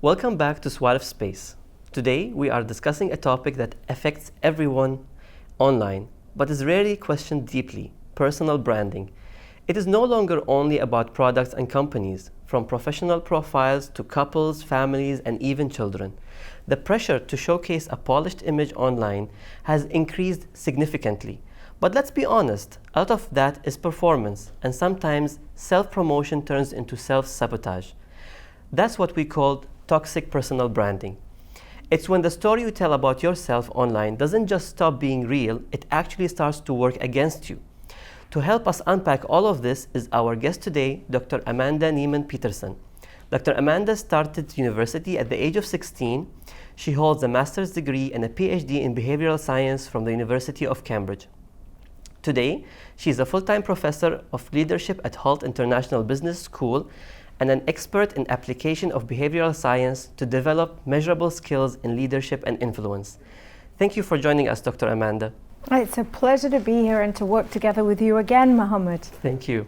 Welcome back to Swat of Space. Today we are discussing a topic that affects everyone online, but is rarely questioned deeply: personal branding. It is no longer only about products and companies, from professional profiles to couples, families, and even children. The pressure to showcase a polished image online has increased significantly. But let's be honest, a lot of that is performance, and sometimes self-promotion turns into self-sabotage. That's what we call toxic personal branding. It's when the story you tell about yourself online doesn't just stop being real, it actually starts to work against you. To help us unpack all of this is our guest today, Dr. Amanda Nimon-Peters. Dr. Amanda started university at the age of 16. She holds a master's degree and a PhD in behavioral science from the University of Cambridge. Today, she is a full-time professor of leadership at Holt International Business School and an expert in application of behavioral science to develop measurable skills in leadership and influence. Thank you for joining us, Dr. Amanda. It's a pleasure to be here and to work together with you again, Mohammed. Thank you.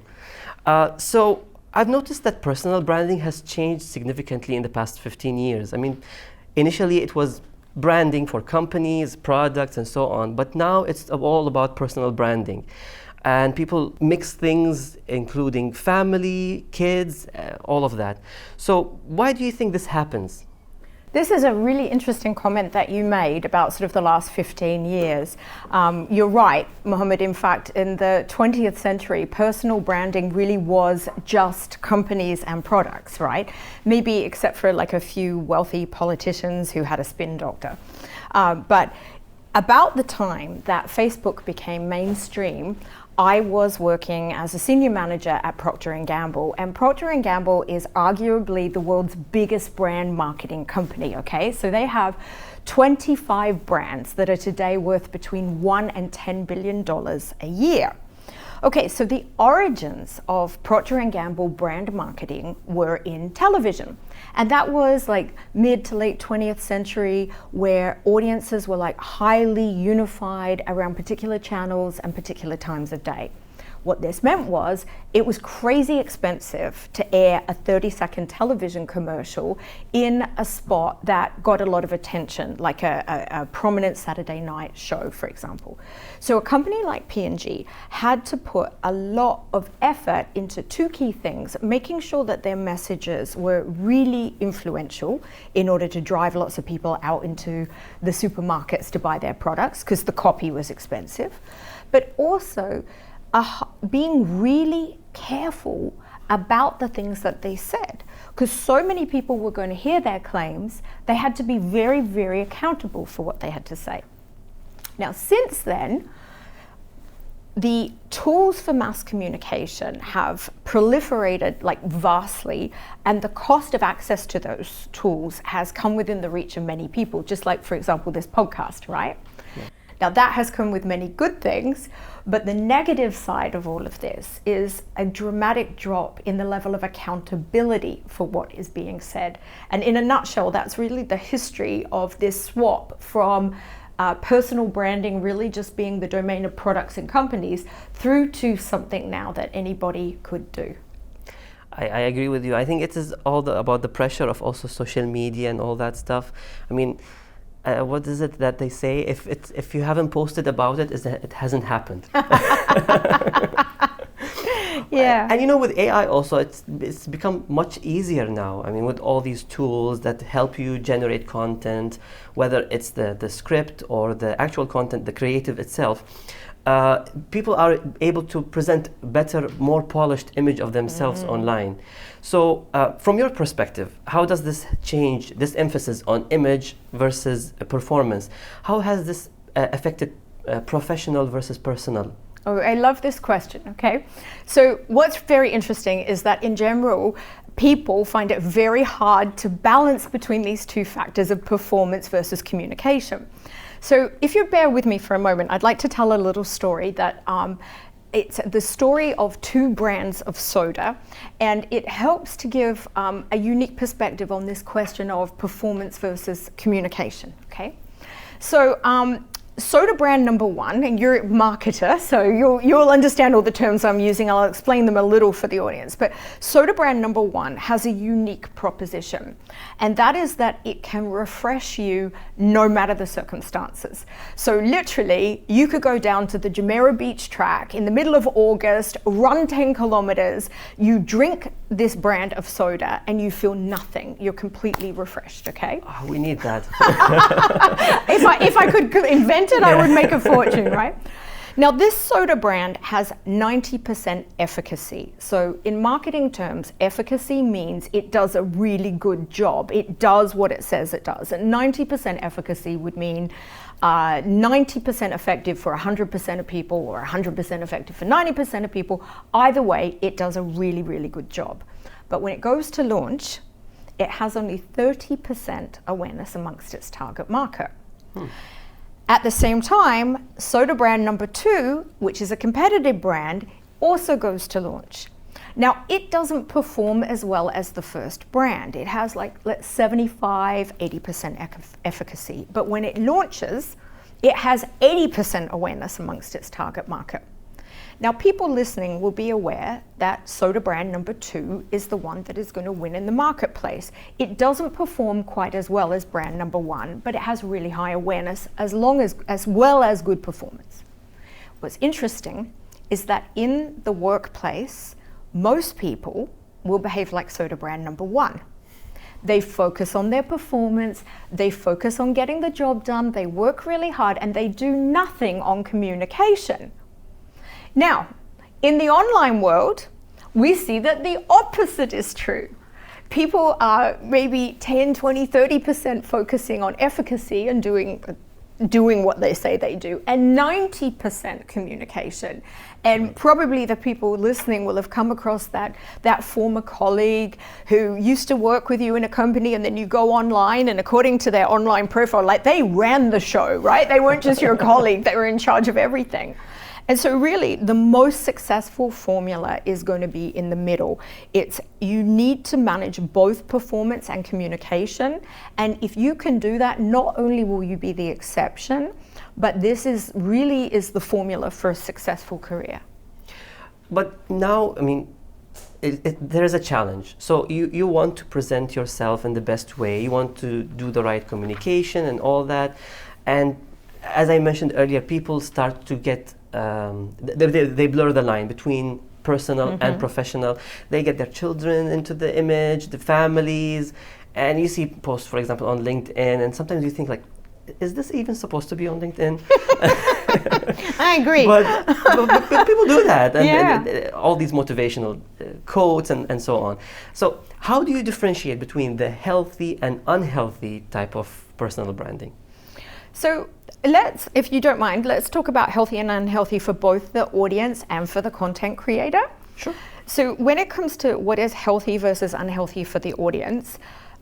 So I've noticed that personal branding has changed significantly in the past 15 years. I mean, initially it was branding for companies, products, and so on, but now it's all about personal branding. And people mix things, including family, kids, all of that. So why do you think this happens? This is a really interesting comment that you made about sort of the last 15 years. You're right, Mohammed. In fact, in the 20th century, personal branding really was just companies and products, right? Maybe except for like a few wealthy politicians who had a spin doctor. But about the time that Facebook became mainstream, I was working as a senior manager at Procter & Gamble, and Procter & Gamble is arguably the world's biggest brand marketing company, okay? So they have 25 brands that are today worth between $1 and $10 billion a year. Okay, so the origins of Procter & Gamble brand marketing were in television. And that was like mid to late 20th century, where audiences were like highly unified around particular channels and particular times of day. What this meant was it was crazy expensive to air a 30-second television commercial in a spot that got a lot of attention, like a prominent Saturday night show, for example. So a company like P&G had to put a lot of effort into two key things: making sure that their messages were really influential in order to drive lots of people out into the supermarkets to buy their products, because the copy was expensive, but also being really careful about the things that they said, because so many people were going to hear their claims. They had to be very, very accountable for what they had to say. Now, since then, the tools for mass communication have proliferated like vastly, and the cost of access to those tools has come within the reach of many people, just like, for example, this podcast, right? Yeah. Now, that has come with many good things, but the negative side of all of this is a dramatic drop in the level of accountability for what is being said. And in a nutshell, that's really the history of this swap from personal branding really just being the domain of products and companies through to something now that anybody could do. I agree with you. I think it is all about the pressure of also social media and all that stuff. I mean, what is it that they say? If you haven't posted about it, is that it hasn't happened. Yeah. And you know, with AI also, it's become much easier now. I mean, with all these tools that help you generate content, whether it's the script or the actual content, the creative itself, people are able to present better, more polished image of themselves online. So from your perspective, how does this change, this emphasis on image versus performance? How has this affected professional versus personal? Oh, I love this question, okay? So what's very interesting is that in general, people find it very hard to balance between these two factors of performance versus communication. So if you bear with me for a moment, I'd like to tell a little story that it's the story of two brands of soda, and it helps to give a unique perspective on this question of performance versus communication. Okay, so soda brand number one, and you're a marketer, so you'll understand all the terms I'm using. I'll explain them a little for the audience. But soda brand number one has a unique proposition, and that is that it can refresh you no matter the circumstances. So literally, you could go down to the Jumeirah Beach track in the middle of August, run 10 kilometers, you drink this brand of soda, and you feel nothing. You're completely refreshed, okay? Oh, we need that. If I could invent it, I would make a fortune, right? Now, this soda brand has 90% efficacy. So in marketing terms, efficacy means it does a really good job. It does what it says it does. And 90% efficacy would mean 90% effective for 100% of people, or 100% effective for 90% of people. Either way, it does a really, really good job. But when it goes to launch, it has only 30% awareness amongst its target market. At the same time, soda brand number two, which is a competitive brand, also goes to launch. Now, it doesn't perform as well as the first brand. It has like 75, 80% efficacy. But when it launches, it has 80% awareness amongst its target market. Now, people listening will be aware that soda brand number two is the one that is going to win in the marketplace. It doesn't perform quite as well as brand number one, but it has really high awareness as well as good performance. What's interesting is that in the workplace, most people will behave like soda brand number one. They focus on their performance, they focus on getting the job done, they work really hard, and they do nothing on communication. Now, in the online world, we see that the opposite is true. People are maybe 10, 20, 30% focusing on efficacy and doing what they say they do, and 90% communication. And probably the people listening will have come across that former colleague who used to work with you in a company, and then you go online, and according to their online profile, like they ran the show, right? They weren't just your colleague, they were in charge of everything. And so really, the most successful formula is going to be in the middle. You need to manage both performance and communication. And if you can do that, not only will you be the exception, but this is the formula for a successful career. But now, I mean, there is a challenge. So you want to present yourself in the best way. You want to do the right communication and all that. And as I mentioned earlier, people start to get they blur the line between personal and professional. They get their children into the image, the families, and you see posts, for example, on LinkedIn, and sometimes you think like, is this even supposed to be on LinkedIn? I agree. But people do that, and all these motivational quotes and so on. So how do you differentiate between the healthy and unhealthy type of personal branding? So if you don't mind, let's talk about healthy and unhealthy for both the audience and for the content creator. Sure. So when it comes to what is healthy versus unhealthy for the audience,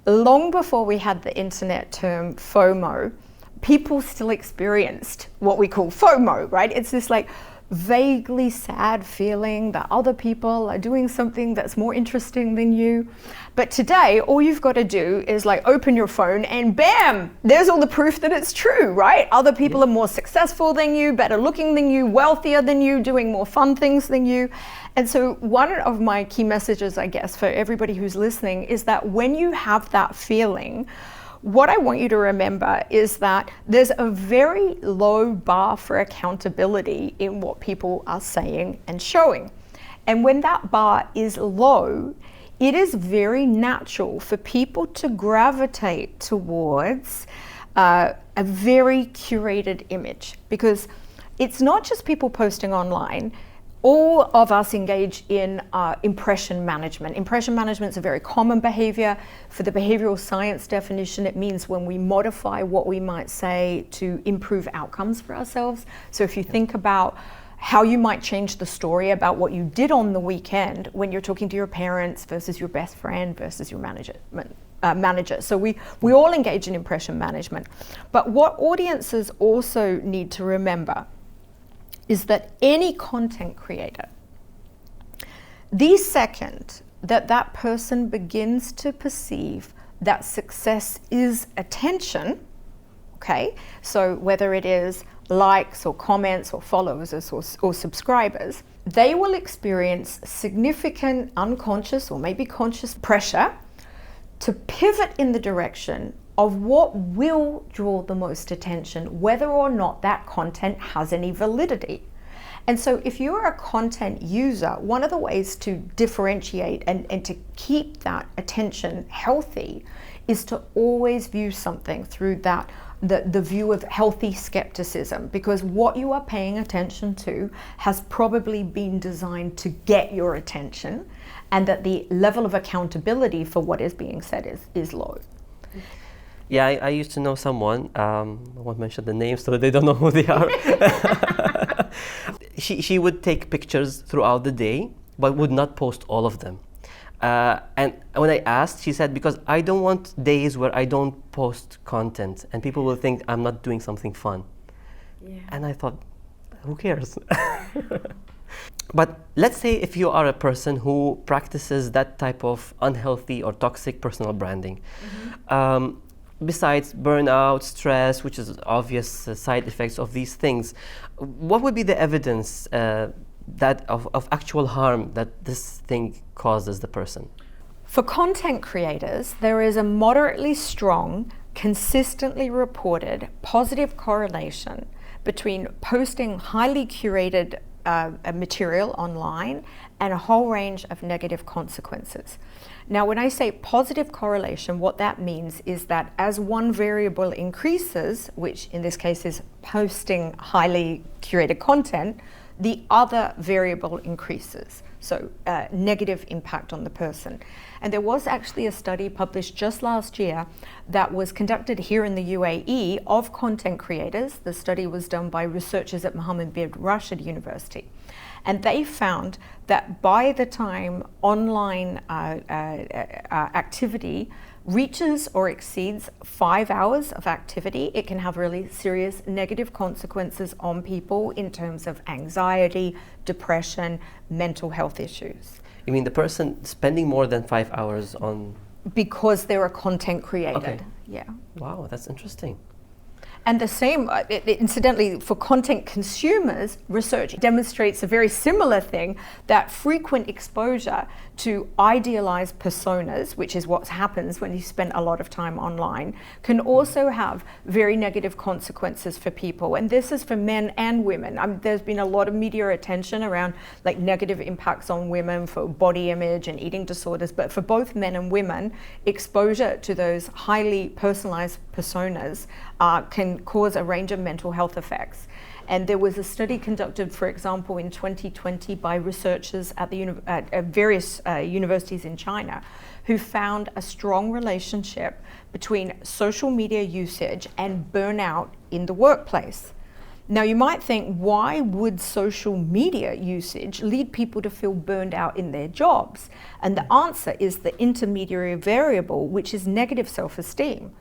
long before we had the internet term FOMO, people still experienced what we call FOMO, right? It's this like vaguely sad feeling that other people are doing something that's more interesting than you. But today, all you've got to do is like open your phone and bam, there's all the proof that it's true, right? Other people are more successful than you, better looking than you, wealthier than you, doing more fun things than you. And so one of my key messages, I guess, for everybody who's listening is that when you have that feeling, what I want you to remember is that there's a very low bar for accountability in what people are saying and showing. And when that bar is low, it is very natural for people to gravitate towards a very curated image, because it's not just people posting online. All of us engage in impression management. Impression management is a very common behavior. For the behavioral science definition, it means when we modify what we might say to improve outcomes for ourselves. So if you think about how you might change the story about what you did on the weekend when you're talking to your parents versus your best friend versus your manager. So we all engage in impression management. But what audiences also need to remember is that any content creator, the second that that person begins to perceive that success is attention, okay, so whether it is likes or comments or followers or subscribers, they will experience significant unconscious or maybe conscious pressure to pivot in the direction of what will draw the most attention, whether or not that content has any validity. And so if you're a content user, one of the ways to differentiate and to keep that attention healthy is to always view something through that the view of healthy skepticism, because what you are paying attention to has probably been designed to get your attention, and that the level of accountability for what is being said is low. Yeah, I used to know someone, I won't mention the name so they don't know who they are. She would take pictures throughout the day, but would not post all of them. And when I asked, she said, because I don't want days where I don't post content and people will think I'm not doing something fun. Yeah. And I thought, who cares? But let's say if you are a person who practices that type of unhealthy or toxic personal branding, besides burnout, stress, which is obvious side effects of these things, what would be the evidence that of actual harm that this thing causes the person? For content creators, there is a moderately strong, consistently reported positive correlation between posting highly curated material online and a whole range of negative consequences. Now, when I say positive correlation, what that means is that as one variable increases, which in this case is posting highly curated content, the other variable increases. So negative impact on the person. And there was actually a study published just last year that was conducted here in the UAE of content creators. The study was done by researchers at Mohammed bin Rashid University. And they found that by the time online activity reaches or exceeds 5 hours of activity, it can have really serious negative consequences on people in terms of anxiety, depression, mental health issues. You mean the person spending more than 5 hours on... Because they're a content creator. Okay. Yeah. Wow, that's interesting. And the same, incidentally, for content consumers, research demonstrates a very similar thing, that frequent exposure to idealized personas, which is what happens when you spend a lot of time online, can also have very negative consequences for people. And this is for men and women. There's been a lot of media attention around like negative impacts on women for body image and eating disorders, but for both men and women, exposure to those highly personalized personas can cause a range of mental health effects. And there was a study conducted, for example, in 2020 by researchers at various universities in China, who found a strong relationship between social media usage and burnout in the workplace. Now, you might think, why would social media usage lead people to feel burned out in their jobs? And the answer is the intermediary variable, which is negative self-esteem.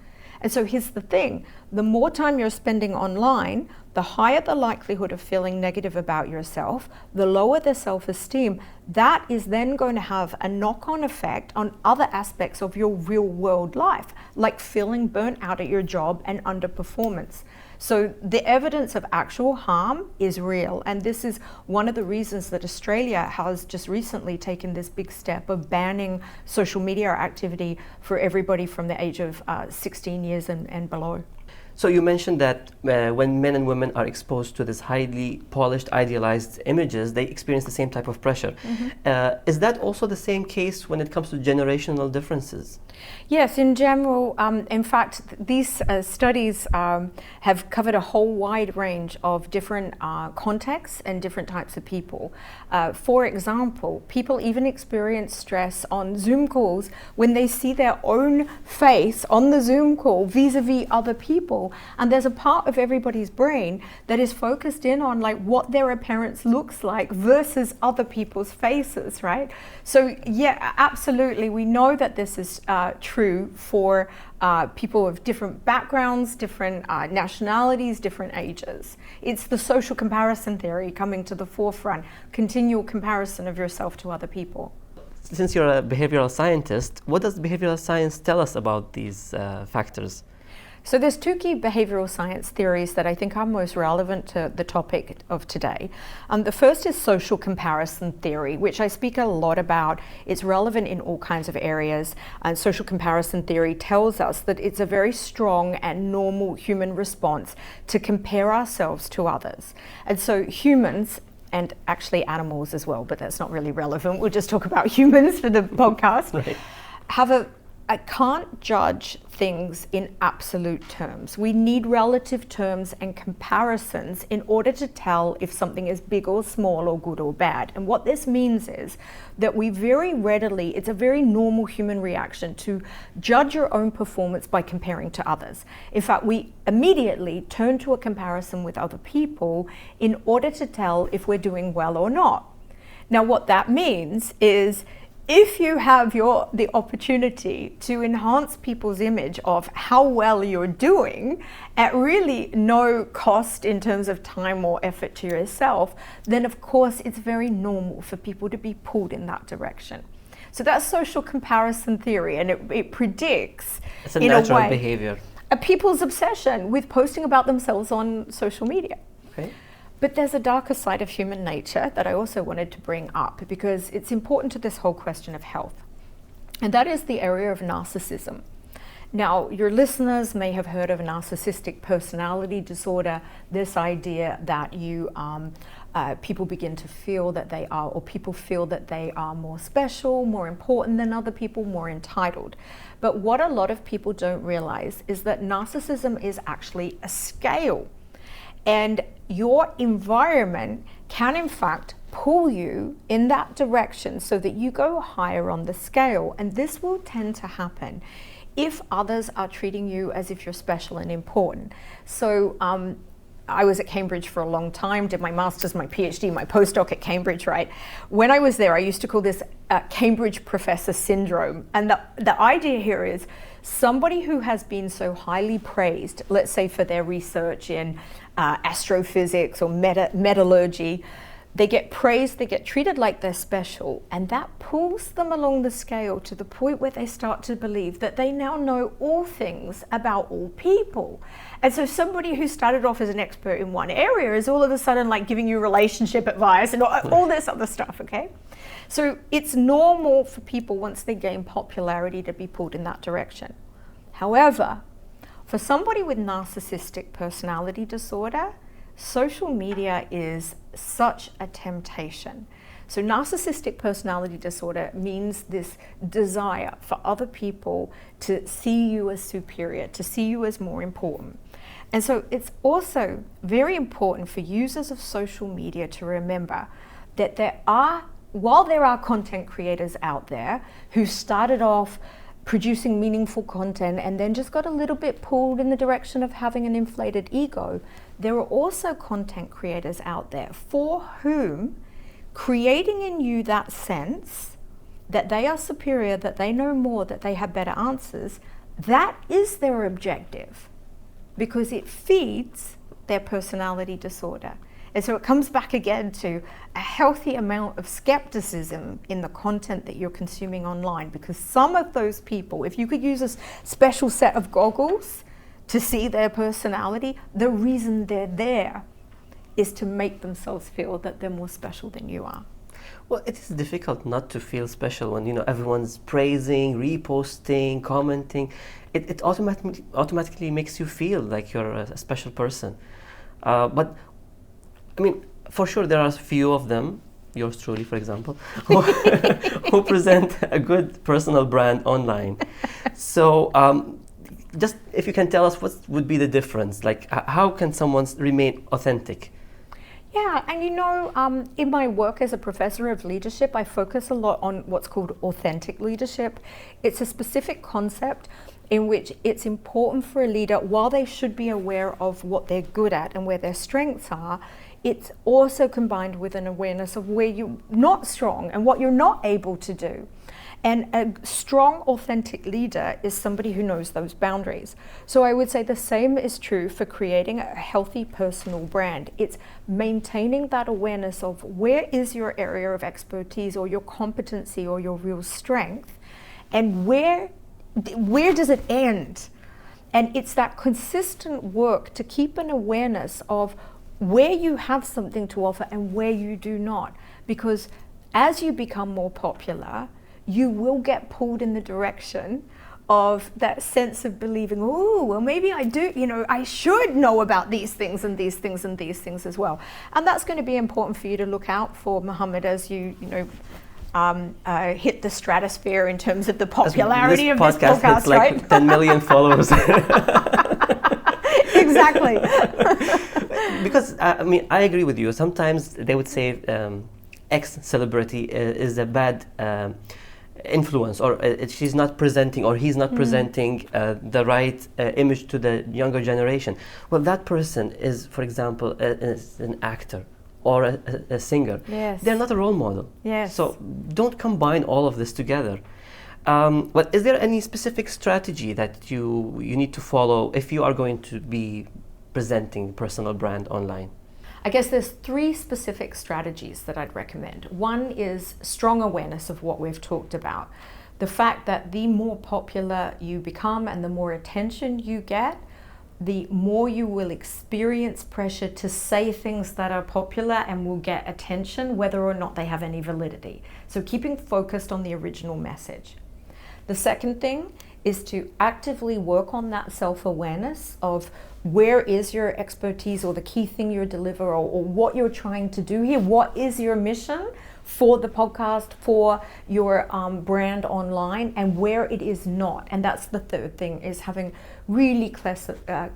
And so here's the thing, the more time you're spending online, the higher the likelihood of feeling negative about yourself, the lower the self-esteem. That is then going to have a knock-on effect on other aspects of your real world life, like feeling burnt out at your job and underperformance. So the evidence of actual harm is real, and this is one of the reasons that Australia has just recently taken this big step of banning social media activity for everybody from the age of 16 years and below. So you mentioned that when men and women are exposed to this highly polished, idealized images, they experience the same type of pressure. Is that also the same case when it comes to generational differences? Yes, in general. In fact, these studies have covered a whole wide range of different contexts and different types of people. For example, people even experience stress on Zoom calls when they see their own face on the Zoom call vis-a-vis other people. people, and there's a part of everybody's brain that is focused in on like what their appearance looks like versus other people's faces, right? So yeah, absolutely, we know that this is true for people of different backgrounds, different nationalities, different ages. It's the social comparison theory coming to the forefront, continual comparison of yourself to other people. Since you're a behavioral scientist, what does behavioral science tell us about these factors? So there's two key behavioral science theories that I think are most relevant to the topic of today. The first is social comparison theory, which I speak a lot about. It's relevant in all kinds of areas. And social comparison theory tells us that it's a very strong and normal human response to compare ourselves to others. And so humans, and actually animals as well, but that's not really relevant. We'll just talk about humans for the podcast. Right. I can't judge things in absolute terms. We need relative terms and comparisons in order to tell if something is big or small or good or bad. And what this means is that we very readily, it's a very normal human reaction to judge your own performance by comparing to others. In fact, we immediately turn to a comparison with other people in order to tell if we're doing well or not. Now, what that means is if you have the opportunity to enhance people's image of how well you're doing at really no cost in terms of time or effort to yourself, then of course it's very normal for people to be pulled in that direction. So that's social comparison theory, and it predicts, it's a in natural a way, behavior, a people's obsession with posting about themselves on social media. okay? But there's a darker side of human nature that I also wanted to bring up because it's important to this whole question of health. And that is the area of narcissism. Now, your listeners may have heard of narcissistic personality disorder, this idea that people begin to feel that they are, or people feel that they are more special, more important than other people, more entitled. But what a lot of people don't realize is that narcissism is actually a scale. And your environment can in fact pull you in that direction so that you go higher on the scale. And this will tend to happen if others are treating you as if you're special and important. So I was at Cambridge for a long time, did my master's, my PhD, my postdoc at Cambridge, right? When I was there, I used to call this Cambridge professor syndrome. And the idea here is somebody who has been so highly praised, let's say for their research in astrophysics or metallurgy, they get praised, they get treated like they're special, and that pulls them along the scale to the point where they start to believe that they now know all things about all people. And so somebody who started off as an expert in one area is all of a sudden like giving you relationship advice and all this other stuff, okay? So it's normal for people once they gain popularity to be pulled in that direction. However, for somebody with narcissistic personality disorder, social media is such a temptation. So narcissistic personality disorder means this desire for other people to see you as superior, to see you as more important. And so it's also very important for users of social media to remember that while there are content creators out there who started off producing meaningful content and then just got a little bit pulled in the direction of having an inflated ego, there are also content creators out there for whom creating in you that sense that they are superior, that they know more, that they have better answers, that is their objective because it feeds their personality disorder. And so it comes back again to a healthy amount of skepticism in the content that you're consuming online, because some of those people, if you could use a special set of goggles to see their personality, the reason they're there is to make themselves feel that they're more special than you are. Well, it is difficult not to feel special when everyone's praising, reposting, commenting. It automatically makes you feel like you're a special person. But I mean, for sure, there are a few of them, yours truly, for example, who present a good personal brand online. So just if you can tell us what would be the difference, like how can someone remain authentic? Yeah, and in my work as a professor of leadership, I focus a lot on what's called authentic leadership. It's a specific concept in which it's important for a leader, while they should be aware of what they're good at and where their strengths are, it's also combined with an awareness of where you're not strong and what you're not able to do. And a strong, authentic leader is somebody who knows those boundaries. So I would say the same is true for creating a healthy personal brand. It's maintaining that awareness of where is your area of expertise or your competency or your real strength, and where does it end? And it's that consistent work to keep an awareness of where you have something to offer and where you do not. Because as you become more popular, you will get pulled in the direction of that sense of believing, oh, well, maybe I do, I should know about these things and these things and these things as well. And that's going to be important for you to look out for, Mohammed, as you hit the stratosphere in terms of the popularity of this podcast, hits like right? 10 million followers. Exactly. Because, I agree with you. Sometimes they would say X celebrity is a bad influence, or she's not presenting, or he's not presenting the right image to the younger generation. Well, that person is, for example, is an actor or a singer. Yes. They're not a role model. Yes. So don't combine all of this together. But is there any specific strategy that you need to follow if you are going to be presenting personal brand online? I guess there's 3 specific strategies that I'd recommend. One is strong awareness of what we've talked about. The fact that the more popular you become and the more attention you get, the more you will experience pressure to say things that are popular and will get attention, whether or not they have any validity. So keeping focused on the original message. The second thing is to actively work on that self-awareness of where is your expertise or the key thing you deliver, or what you're trying to do here. What is your mission for the podcast, for your brand online, and where it is not. And that's the third thing, is having really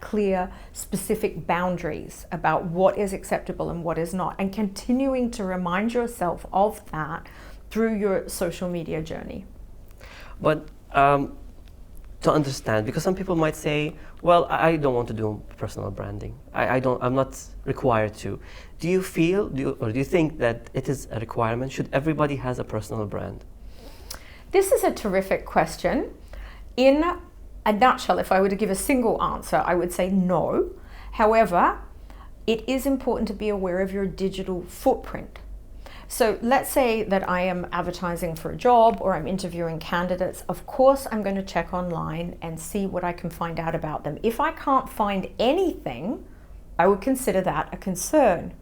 clear, specific boundaries about what is acceptable and what is not, and continuing to remind yourself of that through your social media journey. But to understand, because some people might say, well, I don't want to do personal branding. I'm not required to. Do you feel, or do you think that it is a requirement? Should everybody has a personal brand? This is a terrific question. In a nutshell, if I were to give a single answer, I would say no. However, it is important to be aware of your digital footprint. So let's say that I am advertising for a job, or I'm interviewing candidates. Of course, I'm going to check online and see what I can find out about them. If I can't find anything, I would consider that a concern.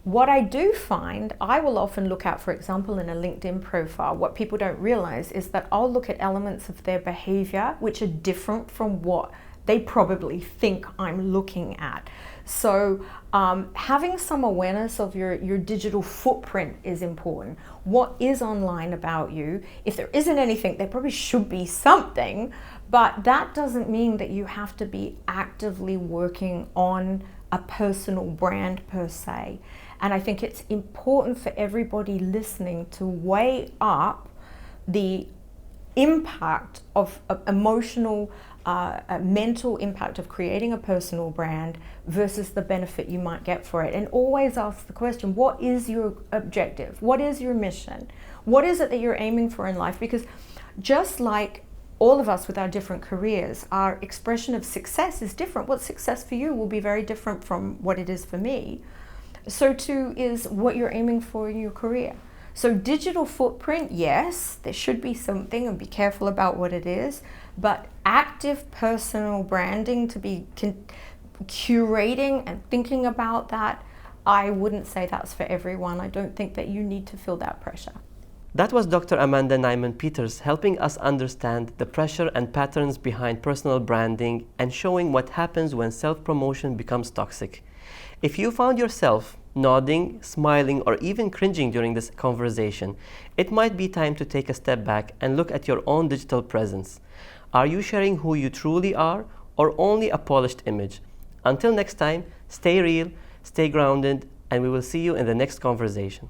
What I do find, I will often look at, for example, in a LinkedIn profile, what people don't realize is that I'll look at elements of their behavior which are different from what they probably think I'm looking at. So having some awareness of your digital footprint is important. What is online about you? If there isn't anything, there probably should be something, but that doesn't mean that you have to be actively working on a personal brand per se. And I think it's important for everybody listening to weigh up the impact of emotional, mental impact of creating a personal brand versus the benefit you might get for it. And always ask the question, what is your objective? What is your mission? What is it that you're aiming for in life? Because just like all of us with our different careers, our expression of success is different. What's success for you will be very different from what it is for me. So too is what you're aiming for in your career. So digital footprint, yes, there should be something, and be careful about what it is, but active personal branding, to be curating and thinking about that, I wouldn't say that's for everyone. I don't think that you need to feel that pressure. That was Dr. Amanda Nimon-Peters helping us understand the pressure and patterns behind personal branding and showing what happens when self-promotion becomes toxic. If you found yourself nodding, smiling, or even cringing during this conversation, it might be time to take a step back and look at your own digital presence. Are you sharing who you truly are, or only a polished image? Until next time, stay real, stay grounded, and we will see you in the next conversation.